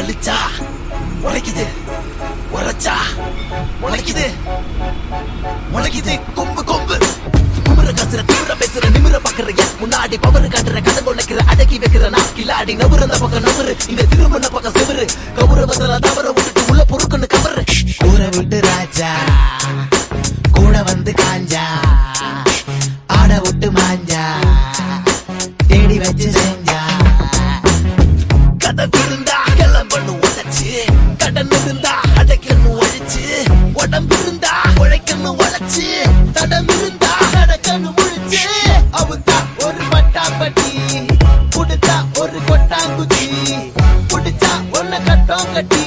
வலிச்சா உழைக்குது, உரைச்சா உழைக்குது, உழைக்குது கொம்பு கொம்பு. குமுற கசுற திமுற பேசுற நிமிர பாக்குற முன்னாடி பவரு காட்டுற கடன் உழைக்கிற அடக்கி வைக்கிற நான் கில்லாடி நவரு அந்த பக்கம் நவரு இந்த திருமண பக்கம் செவரு கௌரவத்துல தவற விட்டுட்டு உள்ள பொறுக்குன்னு கவரு. ஊரை விட்டு ராஜா கூட வந்து காஞ்சா ஆட விட்டு மாஞ்சா தேடி வச்சு செஞ்சா கதை இருந்தா கிளம்பணும் உழைச்சு கடன் இருந்தா அடைக்கணும் ஒழிச்சு உடம்பு இருந்தா உழைக்கணும் உழைச்சு தடம் இருந்தா அடக்கணும் முழிச்சு அவுத்தா ஒரு பட்டாம்பட்டி புடிச்சா ஒரு கொட்டாங்குச்சி புடிச்சா ஒன்ன கட்டம் கட்டி